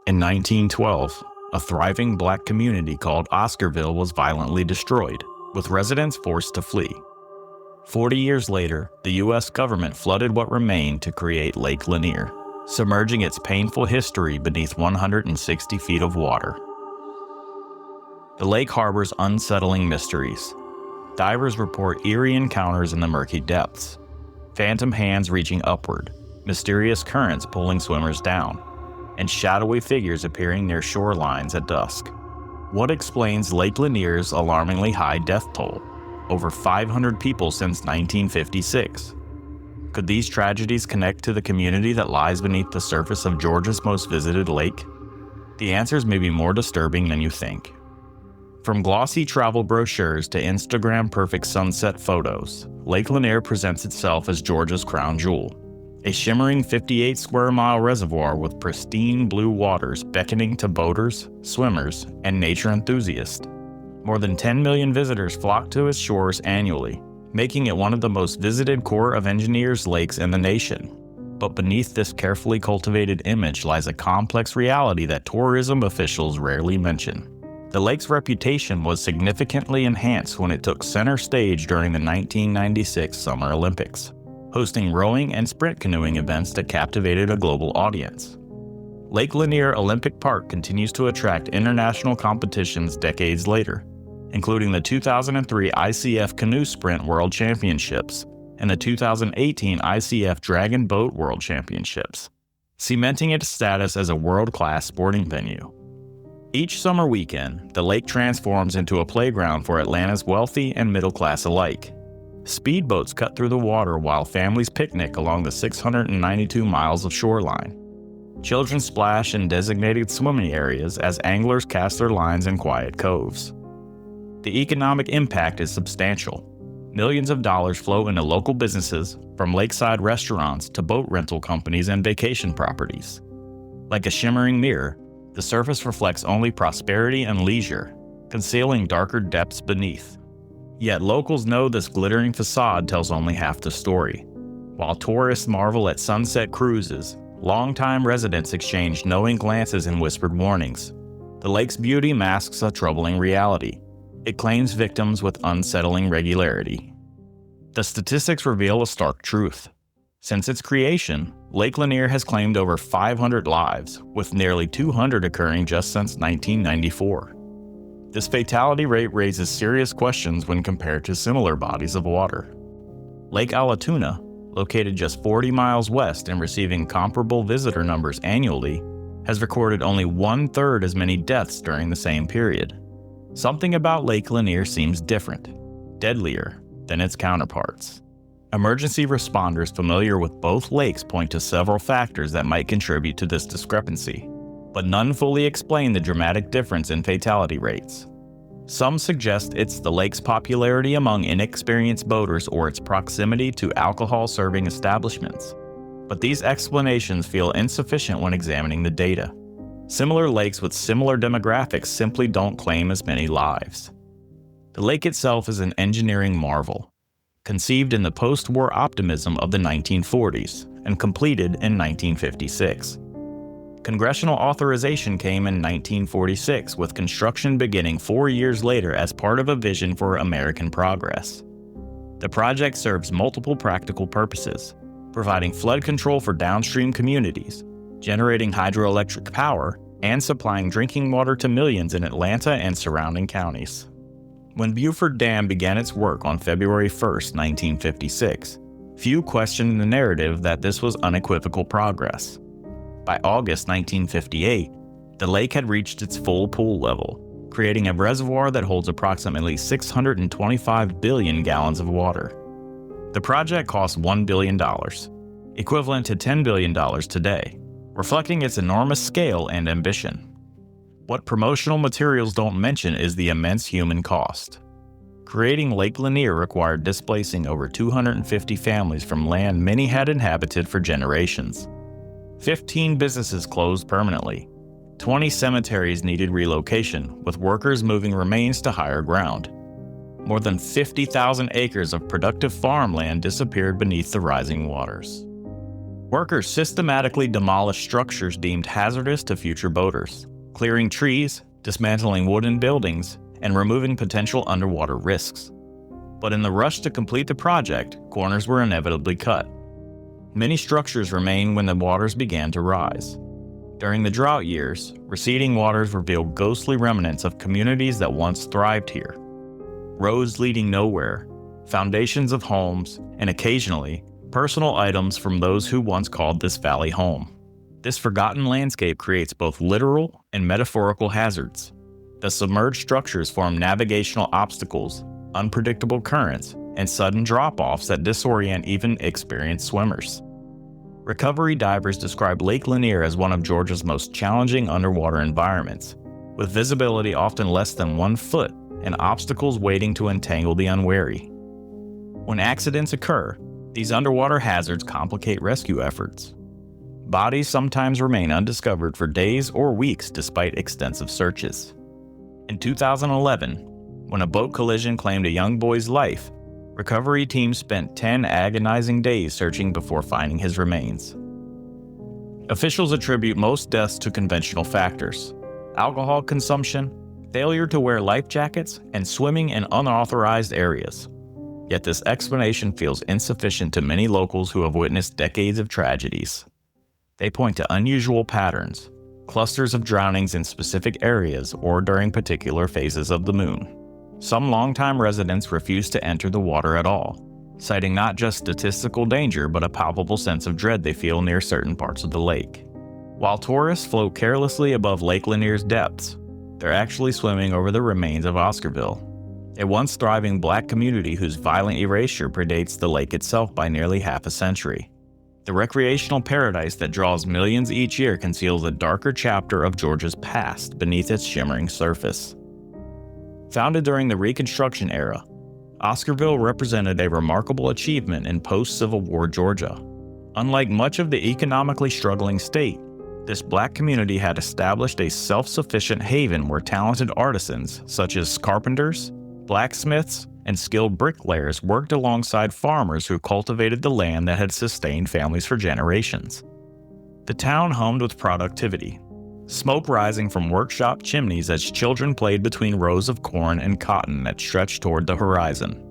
In 1912, a thriving black community called Oscarville was violently destroyed, with residents forced to flee. 40 years later, the U.S. government flooded what remained to create Lake Lanier, submerging its painful history beneath 160 feet of water. The lake harbors unsettling mysteries. Divers report eerie encounters in the murky depths, phantom hands reaching upward, mysterious currents pulling swimmers down, and shadowy figures appearing near shorelines at dusk. What explains Lake Lanier's alarmingly high death toll? Over 500 people since 1956. Could these tragedies connect to the community that lies beneath the surface of Georgia's most visited lake? The answers may be more disturbing than you think. From glossy travel brochures to Instagram-perfect sunset photos, Lake Lanier presents itself as Georgia's crown jewel. A shimmering 58-square-mile reservoir with pristine blue waters beckoning to boaters, swimmers, and nature enthusiasts. More than 10 million visitors flock to its shores annually, making it one of the most visited Corps of Engineers lakes in the nation. But beneath this carefully cultivated image lies a complex reality that tourism officials rarely mention. The lake's reputation was significantly enhanced when it took center stage during the 1996 Summer Olympics, hosting rowing and sprint canoeing events that captivated a global audience. Lake Lanier Olympic Park continues to attract international competitions decades later, including the 2003 ICF Canoe Sprint World Championships and the 2018 ICF Dragon Boat World Championships, cementing its status as a world-class sporting venue. Each summer weekend, the lake transforms into a playground for Atlanta's wealthy and middle class alike. Speedboats cut through the water while families picnic along the 692 miles of shoreline. Children splash in designated swimming areas as anglers cast their lines in quiet coves. The economic impact is substantial. Millions of dollars flow into local businesses, from lakeside restaurants to boat rental companies and vacation properties. Like a shimmering mirror, the surface reflects only prosperity and leisure, concealing darker depths beneath. Yet locals know this glittering facade tells only half the story. While tourists marvel at sunset cruises, longtime residents exchange knowing glances and whispered warnings. The lake's beauty masks a troubling reality. It claims victims with unsettling regularity. The statistics reveal a stark truth. Since its creation, Lake Lanier has claimed over 500 lives, with nearly 200 occurring just since 1994. This fatality rate raises serious questions when compared to similar bodies of water. Lake Allatoona, located just 40 miles west and receiving comparable visitor numbers annually, has recorded only 1/3 as many deaths during the same period. Something about Lake Lanier seems different, deadlier than its counterparts. Emergency responders familiar with both lakes point to several factors that might contribute to this discrepancy, but none fully explain the dramatic difference in fatality rates. Some suggest it's the lake's popularity among inexperienced boaters or its proximity to alcohol-serving establishments, but these explanations feel insufficient when examining the data. Similar lakes with similar demographics simply don't claim as many lives. The lake itself is an engineering marvel, conceived in the post-war optimism of the 1940s and completed in 1956. Congressional authorization came in 1946, with construction beginning 4 years later as part of a vision for American progress. The project serves multiple practical purposes, providing flood control for downstream communities, generating hydroelectric power, and supplying drinking water to millions in Atlanta and surrounding counties. When Beaufort Dam began its work on February 1, 1956, few questioned the narrative that this was unequivocal progress. By August 1958, the lake had reached its full pool level, creating a reservoir that holds approximately 625 billion gallons of water. The project cost $1 billion, equivalent to $10 billion today, reflecting its enormous scale and ambition. What promotional materials don't mention is the immense human cost. Creating Lake Lanier required displacing over 250 families from land many had inhabited for generations. 15 businesses closed permanently. 20 cemeteries needed relocation, with workers moving remains to higher ground. More than 50,000 acres of productive farmland disappeared beneath the rising waters. Workers systematically demolished structures deemed hazardous to future boaters, clearing trees, dismantling wooden buildings, and removing potential underwater risks. But in the rush to complete the project, corners were inevitably cut. Many structures remained when the waters began to rise. During the drought years, receding waters revealed ghostly remnants of communities that once thrived here. Roads leading nowhere, foundations of homes, and occasionally, personal items from those who once called this valley home. This forgotten landscape creates both literal and metaphorical hazards. The submerged structures form navigational obstacles, unpredictable currents, and sudden drop-offs that disorient even experienced swimmers. Recovery divers describe Lake Lanier as one of Georgia's most challenging underwater environments, with visibility often less than 1 foot and obstacles waiting to entangle the unwary. When accidents occur, these underwater hazards complicate rescue efforts. Bodies sometimes remain undiscovered for days or weeks despite extensive searches. In 2011, when a boat collision claimed a young boy's life, recovery teams spent 10 agonizing days searching before finding his remains. Officials attribute most deaths to conventional factors: alcohol consumption, failure to wear life jackets, and swimming in unauthorized areas. Yet this explanation feels insufficient to many locals who have witnessed decades of tragedies. They point to unusual patterns, clusters of drownings in specific areas or during particular phases of the moon. Some longtime residents refuse to enter the water at all, citing not just statistical danger but a palpable sense of dread they feel near certain parts of the lake. While tourists float carelessly above Lake Lanier's depths, they're actually swimming over the remains of Oscarville, a once thriving Black community whose violent erasure predates the lake itself by nearly half a century. The recreational paradise that draws millions each year conceals a darker chapter of Georgia's past beneath its shimmering surface. Founded during the Reconstruction era, Oscarville represented a remarkable achievement in post-Civil War Georgia. Unlike much of the economically struggling state, this Black community had established a self-sufficient haven where talented artisans, such as carpenters, blacksmiths, and skilled bricklayers worked alongside farmers who cultivated the land that had sustained families for generations. The town hummed with productivity, smoke rising from workshop chimneys as children played between rows of corn and cotton that stretched toward the horizon.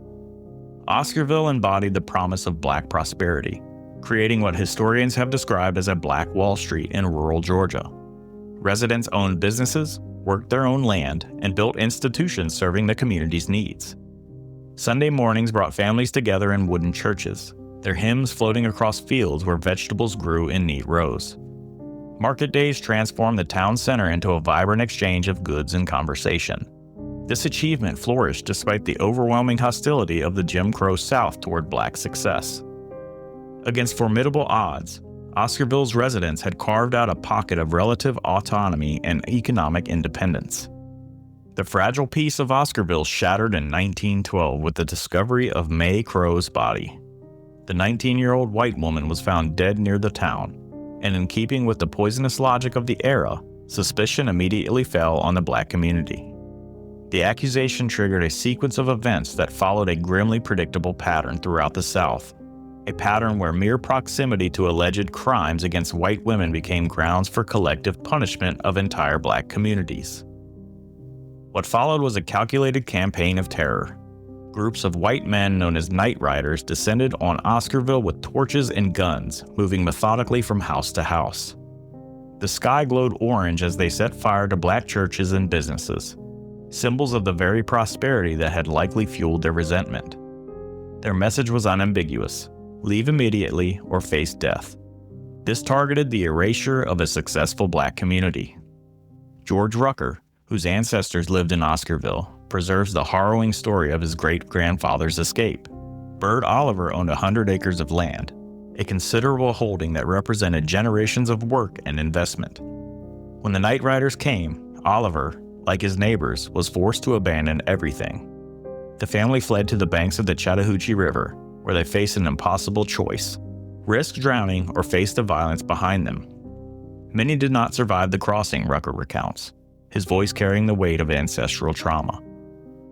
Oscarville embodied the promise of Black prosperity, creating what historians have described as a Black Wall Street in rural Georgia. Residents owned businesses, worked their own land, and built institutions serving the community's needs. Sunday mornings brought families together in wooden churches, their hymns floating across fields where vegetables grew in neat rows. Market days transformed the town center into a vibrant exchange of goods and conversation. This achievement flourished despite the overwhelming hostility of the Jim Crow South toward Black success. Against formidable odds, Oscarville's residents had carved out a pocket of relative autonomy and economic independence. The fragile peace of Oscarville shattered in 1912 with the discovery of May Crow's body. The 19-year-old white woman was found dead near the town, and in keeping with the poisonous logic of the era, suspicion immediately fell on the Black community. The accusation triggered a sequence of events that followed a grimly predictable pattern throughout the South, a pattern where mere proximity to alleged crimes against white women became grounds for collective punishment of entire Black communities. What followed was a calculated campaign of terror. Groups of white men known as night riders descended on Oscarville with torches and guns, moving methodically from house to house. The sky glowed orange as they set fire to Black churches and businesses, symbols of the very prosperity that had likely fueled their resentment. Their message was unambiguous: leave immediately or face death. This targeted the erasure of a successful Black community. George Rucker, whose ancestors lived in Oscarville, preserves the harrowing story of his great-grandfather's escape. Bird Oliver owned 100 acres of land, a considerable holding that represented generations of work and investment. When the night riders came, Oliver, like his neighbors, was forced to abandon everything. The family fled to the banks of the Chattahoochee River, where they faced an impossible choice: risk drowning or face the violence behind them. Many did not survive the crossing, Rucker recounts, his voice carrying the weight of ancestral trauma.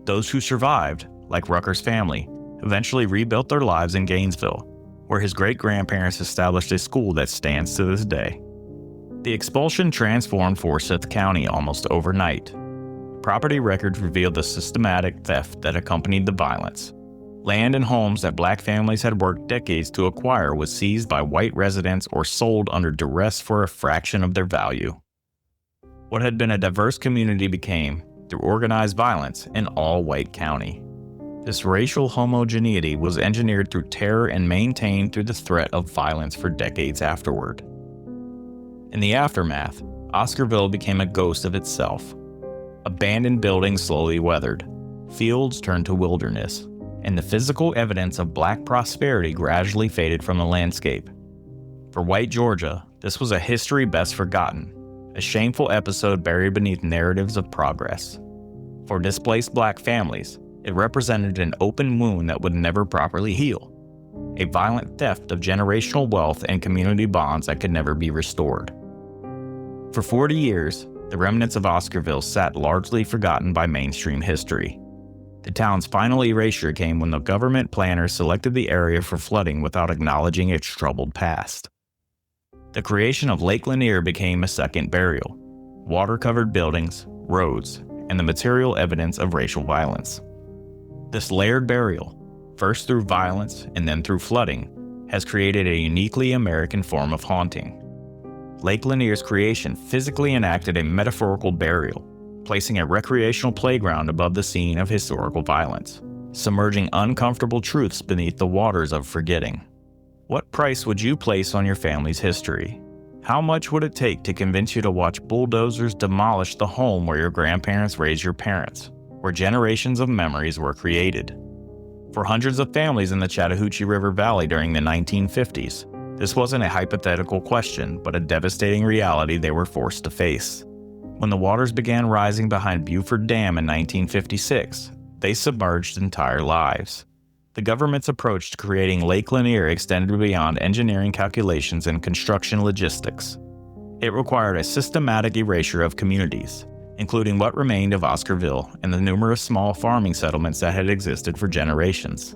Those who survived, like Rucker's family, eventually rebuilt their lives in Gainesville, where his great-grandparents established a school that stands to this day. The expulsion transformed Forsyth County almost overnight. Property records revealed the systematic theft that accompanied the violence. Land and homes that black families had worked decades to acquire was seized by white residents or sold under duress for a fraction of their value. What had been a diverse community became, through organized violence, an all-white county. This racial homogeneity was engineered through terror and maintained through the threat of violence for decades afterward. In the aftermath, Oscarville became a ghost of itself. Abandoned buildings slowly weathered, fields turned to wilderness, and the physical evidence of black prosperity gradually faded from the landscape. For white Georgia, this was a history best forgotten, a shameful episode buried beneath narratives of progress. For displaced black families, it represented an open wound that would never properly heal, a violent theft of generational wealth and community bonds that could never be restored. For 40 years, the remnants of Oscarville sat largely forgotten by mainstream history. The town's final erasure came when the government planners selected the area for flooding without acknowledging its troubled past. The creation of Lake Lanier became a second burial: water-covered buildings, roads, and the material evidence of racial violence. This layered burial, first through violence and then through flooding, has created a uniquely American form of haunting. Lake Lanier's creation physically enacted a metaphorical burial, placing a recreational playground above the scene of historical violence, submerging uncomfortable truths beneath the waters of forgetting. What price would you place on your family's history? How much would it take to convince you to watch bulldozers demolish the home where your grandparents raised your parents, where generations of memories were created? For hundreds of families in the Chattahoochee River Valley during the 1950s, this wasn't a hypothetical question, but a devastating reality they were forced to face. When the waters began rising behind Beaufort Dam in 1956, they submerged entire lives. The government's approach to creating Lake Lanier extended beyond engineering calculations and construction logistics. It required a systematic erasure of communities, including what remained of Oscarville and the numerous small farming settlements that had existed for generations.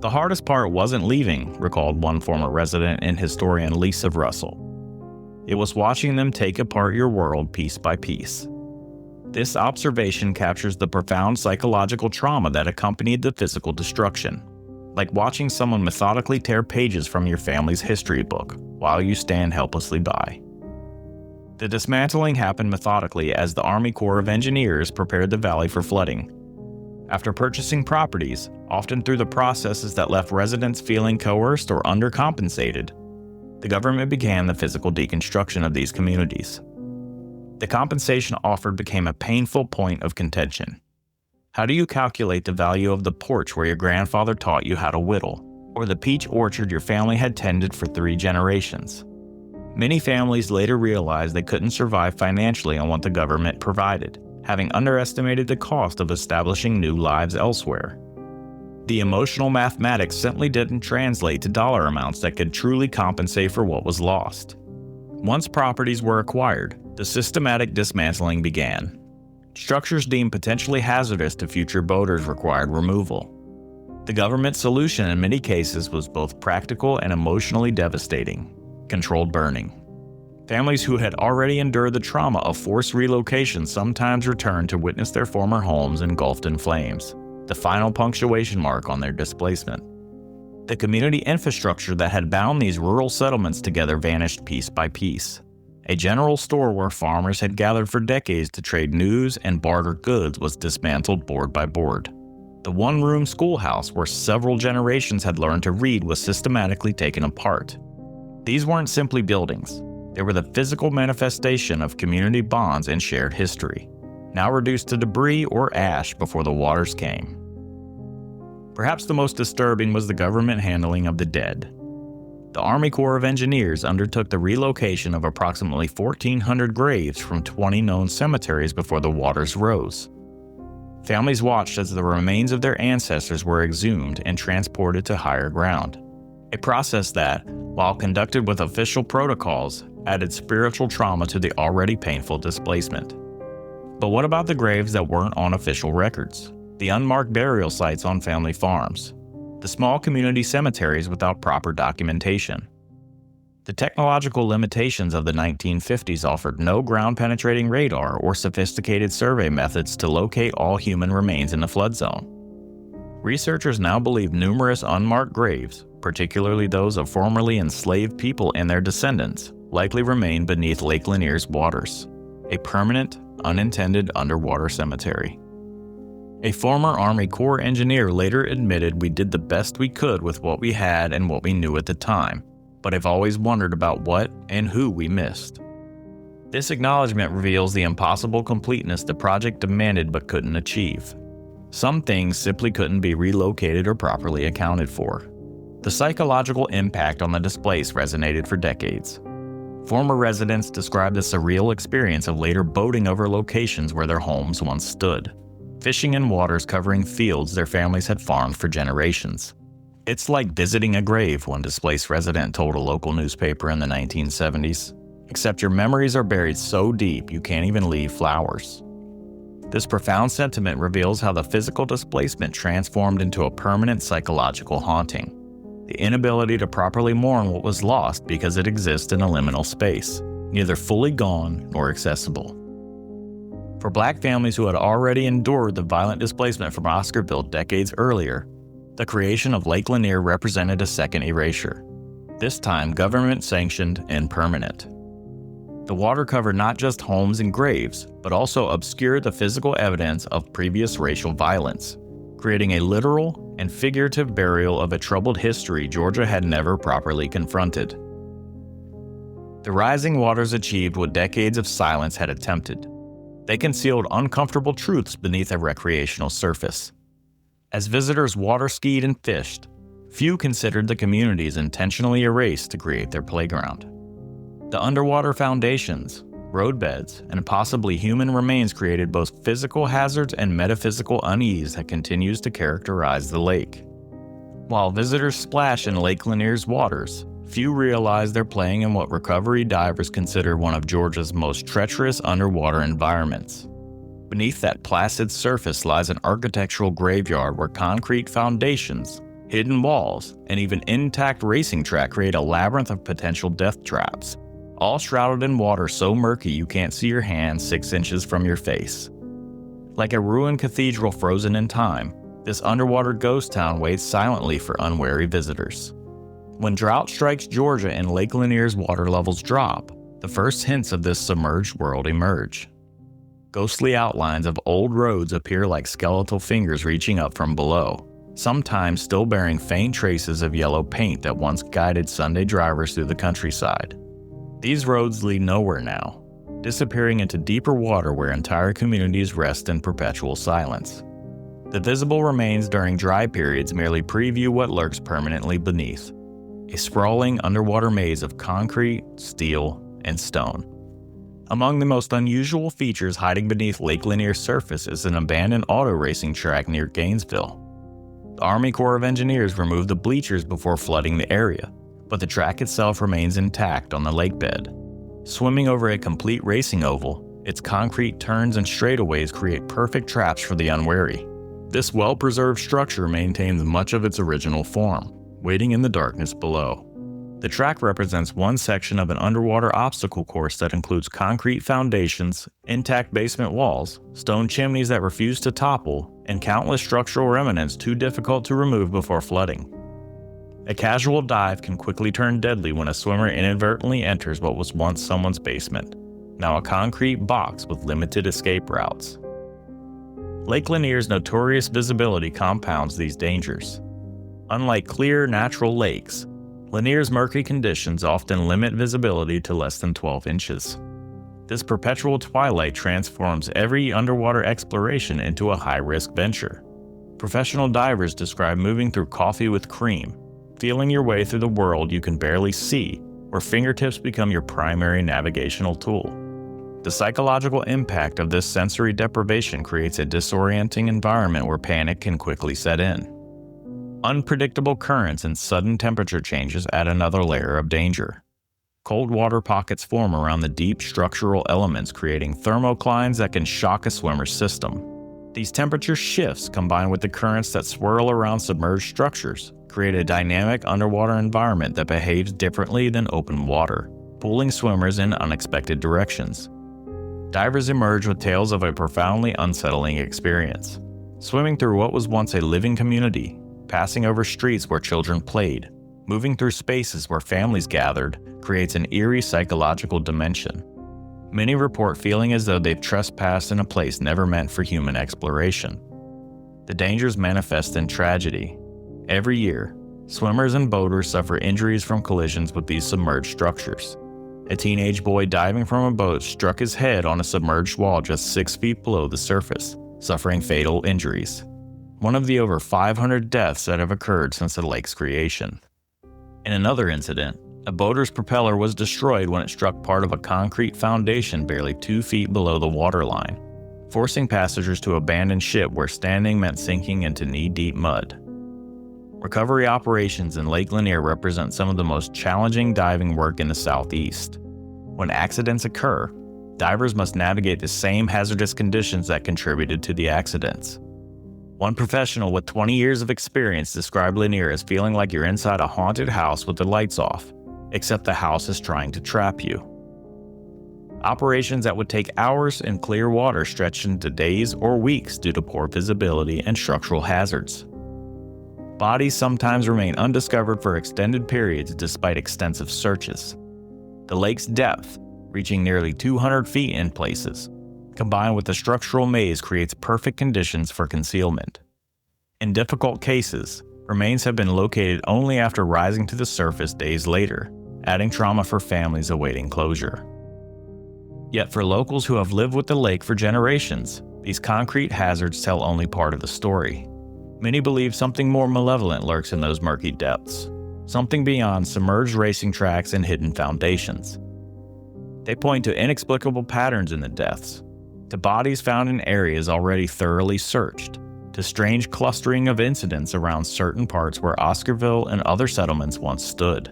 The hardest part wasn't leaving, recalled one former resident and historian Lisa Russell. It was watching them take apart your world piece by piece. This observation captures the profound psychological trauma that accompanied the physical destruction, like watching someone methodically tear pages from your family's history book while you stand helplessly by. The dismantling happened methodically as the Army Corps of Engineers prepared the valley for flooding. After purchasing properties, often through the processes that left residents feeling coerced or undercompensated, the government began the physical deconstruction of these communities. The compensation offered became a painful point of contention. How do you calculate the value of the porch where your grandfather taught you how to whittle, or the peach orchard your family had tended for 3 generations? Many families later realized they couldn't survive financially on what the government provided, having underestimated the cost of establishing new lives elsewhere. The emotional mathematics simply didn't translate to dollar amounts that could truly compensate for what was lost. Once properties were acquired, the systematic dismantling began. Structures deemed potentially hazardous to future boaters required removal. The government solution in many cases was both practical and emotionally devastating: controlled burning. Families who had already endured the trauma of forced relocation sometimes returned to witness their former homes engulfed in flames, the final punctuation mark on their displacement. The community infrastructure that had bound these rural settlements together vanished piece by piece. A general store where farmers had gathered for decades to trade news and barter goods was dismantled board by board. The one-room schoolhouse where several generations had learned to read was systematically taken apart. These weren't simply buildings. They were the physical manifestation of community bonds and shared history, now reduced to debris or ash before the waters came. Perhaps the most disturbing was the government handling of the dead. The Army Corps of Engineers undertook the relocation of approximately 1,400 graves from 20 known cemeteries before the waters rose. Families watched as the remains of their ancestors were exhumed and transported to higher ground, a process that, while conducted with official protocols, added spiritual trauma to the already painful displacement. But what about the graves that weren't on official records? The unmarked burial sites on family farms? the small community cemeteries without proper documentation. The technological limitations of the 1950s offered no ground-penetrating radar or sophisticated survey methods to locate all human remains in the flood zone. Researchers now believe numerous unmarked graves, particularly those of formerly enslaved people and their descendants, likely remain beneath Lake Lanier's waters, a permanent, unintended underwater cemetery. A former Army Corps engineer later admitted, "We did the best we could with what we had and what we knew at the time, but I've always wondered about what and who we missed." This acknowledgement reveals the impossible completeness the project demanded but couldn't achieve. Some things simply couldn't be relocated or properly accounted for. The psychological impact on the displaced resonated for decades. Former residents described the surreal experience of later boating over locations where their homes once stood, fishing in waters covering fields their families had farmed for generations. "It's like visiting a grave," one displaced resident told a local newspaper in the 1970s, "except your memories are buried so deep you can't even leave flowers." This profound sentiment reveals how the physical displacement transformed into a permanent psychological haunting. The inability to properly mourn what was lost because it exists in a liminal space, neither fully gone nor accessible. For Black families who had already endured the violent displacement from Oscarville decades earlier, the creation of Lake Lanier represented a second erasure, this time government-sanctioned and permanent. The water covered not just homes and graves, but also obscured the physical evidence of previous racial violence, creating a literal and figurative burial of a troubled history Georgia had never properly confronted. The rising waters achieved what decades of silence had attempted. They concealed uncomfortable truths beneath a recreational surface. As visitors water skied and fished, few considered the communities intentionally erased to create their playground. The underwater foundations, roadbeds, and possibly human remains created both physical hazards and metaphysical unease that continues to characterize the lake. While visitors splash in Lake Lanier's waters, few realize they're playing in what recovery divers consider one of Georgia's most treacherous underwater environments. Beneath that placid surface lies an architectural graveyard where concrete foundations, hidden walls, and even intact racing track create a labyrinth of potential death traps, all shrouded in water so murky you can't see your hand 6 inches from your face. Like a ruined cathedral frozen in time, this underwater ghost town waits silently for unwary visitors. When drought strikes Georgia and Lake Lanier's water levels drop, the first hints of this submerged world emerge. Ghostly outlines of old roads appear like skeletal fingers reaching up from below, sometimes still bearing faint traces of yellow paint that once guided Sunday drivers through the countryside. These roads lead nowhere now, disappearing into deeper water where entire communities rest in perpetual silence. The visible remains during dry periods merely preview what lurks permanently beneath, a sprawling underwater maze of concrete, steel, and stone. Among the most unusual features hiding beneath Lake Lanier's surface is an abandoned auto racing track near Gainesville. The Army Corps of Engineers removed the bleachers before flooding the area, but the track itself remains intact on the lake bed. Swimming over a complete racing oval, its concrete turns and straightaways create perfect traps for the unwary. This well-preserved structure maintains much of its original form, waiting in the darkness below. The track represents one section of an underwater obstacle course that includes concrete foundations, intact basement walls, stone chimneys that refuse to topple, and countless structural remnants too difficult to remove before flooding. A casual dive can quickly turn deadly when a swimmer inadvertently enters what was once someone's basement, now a concrete box with limited escape routes. Lake Lanier's notorious visibility compounds these dangers. Unlike clear, natural lakes, Lanier's murky conditions often limit visibility to less than 12 inches. This perpetual twilight transforms every underwater exploration into a high-risk venture. Professional divers describe moving through coffee with cream, feeling your way through the world you can barely see, where fingertips become your primary navigational tool. The psychological impact of this sensory deprivation creates a disorienting environment where panic can quickly set in. Unpredictable currents and sudden temperature changes add another layer of danger. Cold water pockets form around the deep structural elements, creating thermoclines that can shock a swimmer's system. These temperature shifts, combined with the currents that swirl around submerged structures, create a dynamic underwater environment that behaves differently than open water, pulling swimmers in unexpected directions. Divers emerge with tales of a profoundly unsettling experience, swimming through what was once a living community, passing over streets where children played, moving through spaces where families gathered, creates an eerie psychological dimension. Many report feeling as though they've trespassed in a place never meant for human exploration. The dangers manifest in tragedy. Every year, swimmers and boaters suffer injuries from collisions with these submerged structures. A teenage boy diving from a boat struck his head on a submerged wall just 6 feet below the surface, suffering fatal injuries. One of the over 500 deaths that have occurred since the lake's creation. In another incident, a boater's propeller was destroyed when it struck part of a concrete foundation barely 2 feet below the waterline, forcing passengers to abandon ship where standing meant sinking into knee-deep mud. Recovery operations in Lake Lanier represent some of the most challenging diving work in the Southeast. When accidents occur, divers must navigate the same hazardous conditions that contributed to the accidents. One professional with 20 years of experience described Lanier as feeling like you're inside a haunted house with the lights off, except the house is trying to trap you. Operations that would take hours in clear water stretched into days or weeks due to poor visibility and structural hazards. Bodies sometimes remain undiscovered for extended periods despite extensive searches. The lake's depth, reaching nearly 200 feet in places, combined with the structural maze, creates perfect conditions for concealment. In difficult cases, remains have been located only after rising to the surface days later, adding trauma for families awaiting closure. Yet for locals who have lived with the lake for generations, these concrete hazards tell only part of the story. Many believe something more malevolent lurks in those murky depths, something beyond submerged racing tracks and hidden foundations. They point to inexplicable patterns in the depths, to bodies found in areas already thoroughly searched, to strange clustering of incidents around certain parts where Oscarville and other settlements once stood.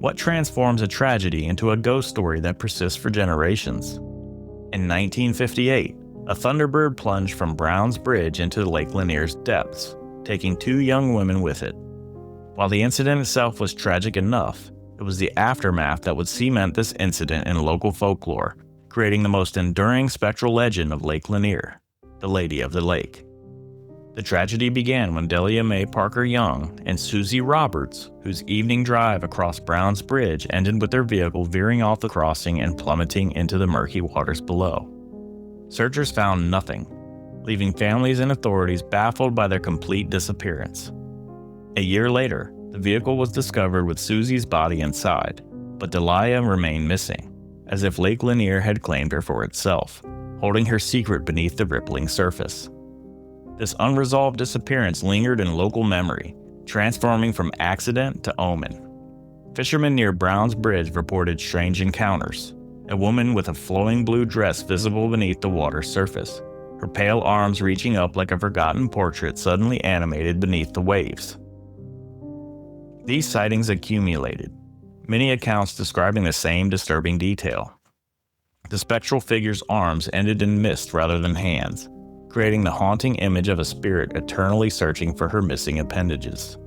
What transforms a tragedy into a ghost story that persists for generations? In 1958, a Thunderbird plunged from Brown's Bridge into Lake Lanier's depths, taking 2 young women with it. While the incident itself was tragic enough, it was the aftermath that would cement this incident in local folklore, creating the most enduring spectral legend of Lake Lanier, the Lady of the Lake. The tragedy began when Delia Mae Parker Young and Susie Roberts, whose evening drive across Brown's Bridge ended with their vehicle veering off the crossing and plummeting into the murky waters below. Searchers found nothing, leaving families and authorities baffled by their complete disappearance. A year later, the vehicle was discovered with Susie's body inside, but Delia remained missing, as if Lake Lanier had claimed her for itself, holding her secret beneath the rippling surface. This unresolved disappearance lingered in local memory, transforming from accident to omen. Fishermen near Brown's Bridge reported strange encounters. A woman with a flowing blue dress visible beneath the water's surface, her pale arms reaching up like a forgotten portrait suddenly animated beneath the waves. These sightings accumulated, many accounts describing the same disturbing detail. The spectral figure's arms ended in mist rather than hands, creating the haunting image of a spirit eternally searching for her missing appendages.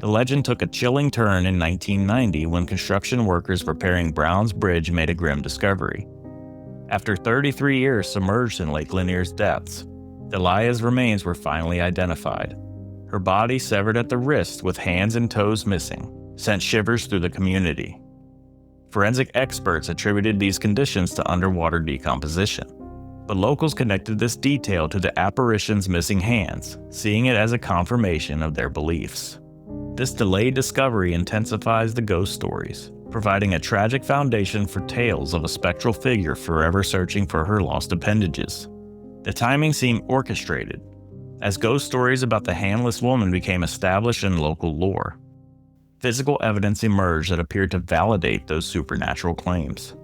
The legend took a chilling turn in 1990 when construction workers repairing Brown's Bridge made a grim discovery. After 33 years submerged in Lake Lanier's depths, Delia's remains were finally identified. Her body severed at the wrist with hands and toes missing, sent shivers through the community. Forensic experts attributed these conditions to underwater decomposition, but locals connected this detail to the apparition's missing hands, seeing it as a confirmation of their beliefs. This delayed discovery intensifies the ghost stories, providing a tragic foundation for tales of a spectral figure forever searching for her lost appendages. The timing seemed orchestrated, as ghost stories about the handless woman became established in local lore. Physical evidence emerged that appeared to validate those supernatural claims.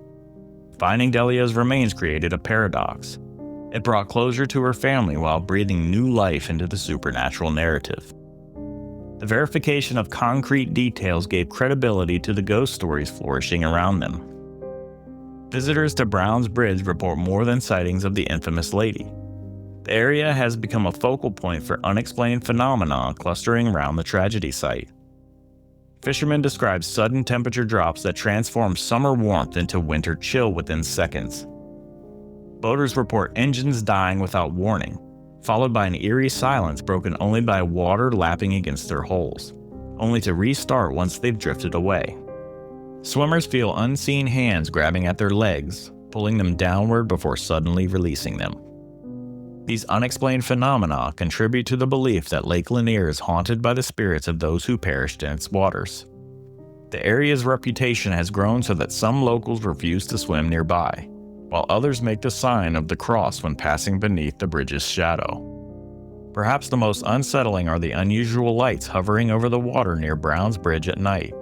Finding Delia's remains created a paradox. It brought closure to her family while breathing new life into the supernatural narrative. The verification of concrete details gave credibility to the ghost stories flourishing around them. Visitors to Brown's Bridge report more than sightings of the infamous lady. The area has become a focal point for unexplained phenomena clustering around the tragedy site. Fishermen describe sudden temperature drops that transform summer warmth into winter chill within seconds. Boaters report engines dying without warning, followed by an eerie silence broken only by water lapping against their hulls, only to restart once they've drifted away. Swimmers feel unseen hands grabbing at their legs, pulling them downward before suddenly releasing them. These unexplained phenomena contribute to the belief that Lake Lanier is haunted by the spirits of those who perished in its waters. The area's reputation has grown so that some locals refuse to swim nearby, while others make the sign of the cross when passing beneath the bridge's shadow. Perhaps the most unsettling are the unusual lights hovering over the water near Brown's Bridge at night.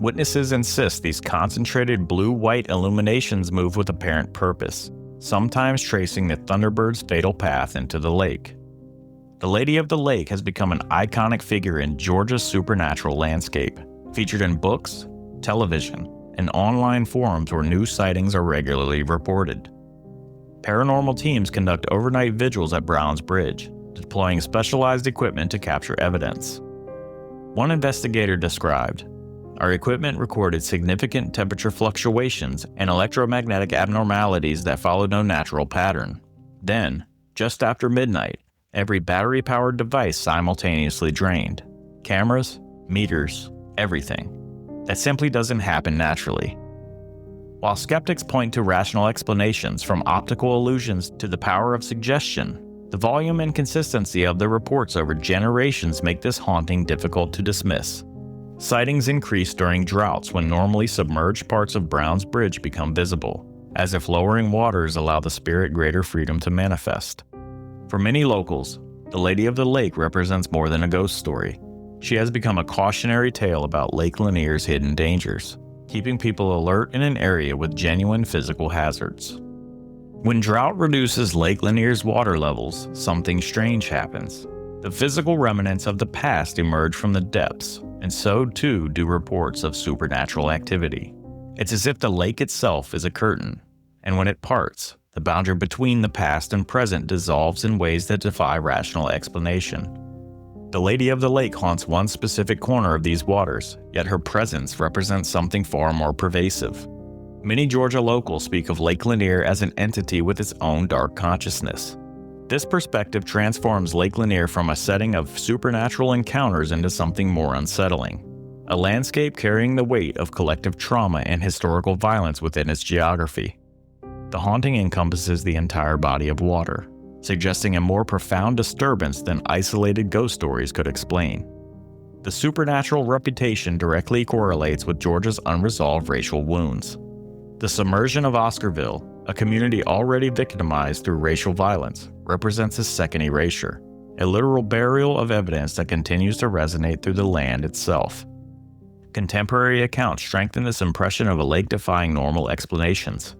Witnesses insist these concentrated blue-white illuminations move with apparent purpose, sometimes tracing the Thunderbird's fatal path into the lake. The Lady of the Lake has become an iconic figure in Georgia's supernatural landscape, featured in books, television, and online forums where new sightings are regularly reported. Paranormal teams conduct overnight vigils at Brown's Bridge, deploying specialized equipment to capture evidence. One investigator described, "Our equipment recorded significant temperature fluctuations and electromagnetic abnormalities that followed no natural pattern. Then, just after midnight, every battery-powered device simultaneously drained. Cameras, meters, everything. That simply doesn't happen naturally." While skeptics point to rational explanations from optical illusions to the power of suggestion, the volume and consistency of the reports over generations make this haunting difficult to dismiss. Sightings increase during droughts when normally submerged parts of Brown's Bridge become visible, as if lowering waters allow the spirit greater freedom to manifest. For many locals, the Lady of the Lake represents more than a ghost story. She has become a cautionary tale about Lake Lanier's hidden dangers, keeping people alert in an area with genuine physical hazards. When drought reduces Lake Lanier's water levels, something strange happens. The physical remnants of the past emerge from the depths, and so too do reports of supernatural activity. It's as if the lake itself is a curtain, and when it parts, the boundary between the past and present dissolves in ways that defy rational explanation. The Lady of the Lake haunts one specific corner of these waters, yet her presence represents something far more pervasive. Many Georgia locals speak of Lake Lanier as an entity with its own dark consciousness. This perspective transforms Lake Lanier from a setting of supernatural encounters into something more unsettling, a landscape carrying the weight of collective trauma and historical violence within its geography. The haunting encompasses the entire body of water, suggesting a more profound disturbance than isolated ghost stories could explain. The supernatural reputation directly correlates with Georgia's unresolved racial wounds. The submersion of Oscarville, a community already victimized through racial violence, represents a second erasure, a literal burial of evidence that continues to resonate through the land itself. Contemporary accounts strengthen this impression of a lake defying normal explanations.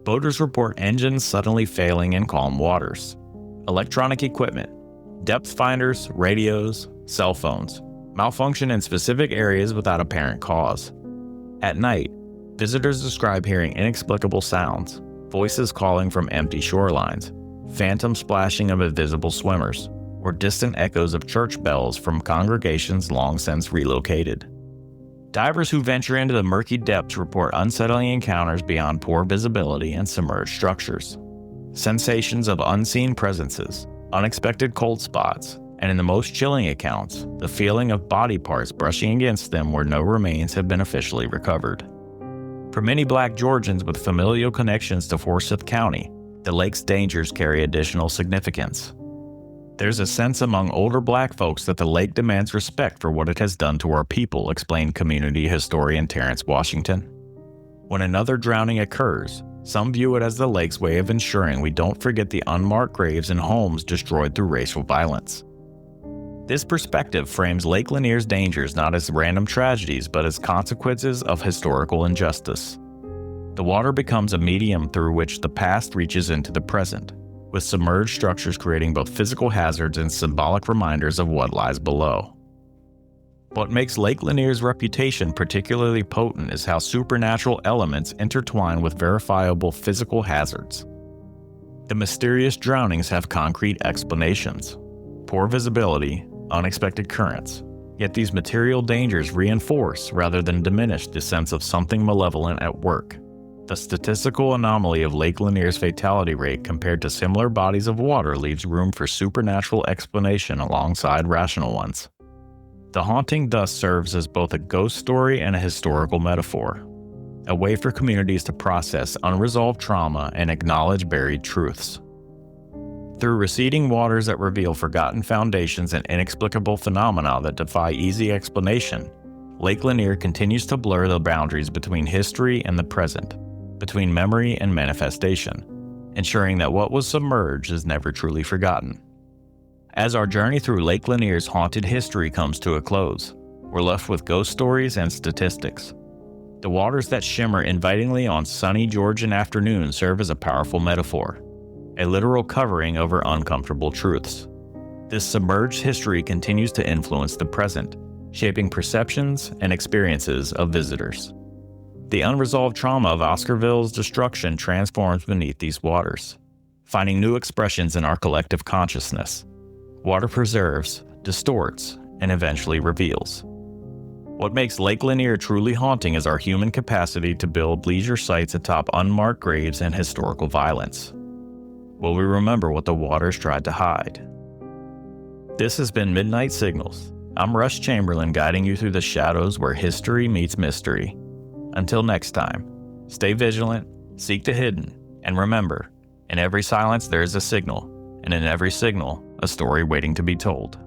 Boaters report engines suddenly failing in calm waters. Electronic equipment, depth finders, radios, cell phones, malfunction in specific areas without apparent cause. At night, visitors describe hearing inexplicable sounds, voices calling from empty shorelines, phantom splashing of invisible swimmers, or distant echoes of church bells from congregations long since relocated. Divers who venture into the murky depths report unsettling encounters beyond poor visibility and submerged structures. Sensations of unseen presences, unexpected cold spots, and in the most chilling accounts, the feeling of body parts brushing against them where no remains have been officially recovered. For many Black Georgians with familial connections to Forsyth County, the lake's dangers carry additional significance. There's a sense among older Black folks that the lake demands respect for what it has done to our people, explained community historian Terrence Washington. When another drowning occurs, some view it as the lake's way of ensuring we don't forget the unmarked graves and homes destroyed through racial violence. This perspective frames Lake Lanier's dangers not as random tragedies but as consequences of historical injustice. The water becomes a medium through which the past reaches into the present, with submerged structures creating both physical hazards and symbolic reminders of what lies below. What makes Lake Lanier's reputation particularly potent is how supernatural elements intertwine with verifiable physical hazards. The mysterious drownings have concrete explanations: poor visibility, unexpected currents. Yet these material dangers reinforce rather than diminish the sense of something malevolent at work. The statistical anomaly of Lake Lanier's fatality rate compared to similar bodies of water leaves room for supernatural explanation alongside rational ones. The haunting thus serves as both a ghost story and a historical metaphor, a way for communities to process unresolved trauma and acknowledge buried truths. Through receding waters that reveal forgotten foundations and inexplicable phenomena that defy easy explanation, Lake Lanier continues to blur the boundaries between history and the present, between memory and manifestation, ensuring that what was submerged is never truly forgotten. As our journey through Lake Lanier's haunted history comes to a close, we're left with ghost stories and statistics. The waters that shimmer invitingly on sunny Georgian afternoons serve as a powerful metaphor, a literal covering over uncomfortable truths. This submerged history continues to influence the present, shaping perceptions and experiences of visitors. The unresolved trauma of Oscarville's destruction transforms beneath these waters, finding new expressions in our collective consciousness. Water preserves, distorts, and eventually reveals. What makes Lake Lanier truly haunting is our human capacity to build leisure sites atop unmarked graves and historical violence. Will we remember what the waters tried to hide? This has been Midnight Signals. I'm Russ Chamberlain, guiding you through the shadows where history meets mystery. Until next time, stay vigilant, seek the hidden, and remember, in every silence there is a signal, and in every signal, a story waiting to be told.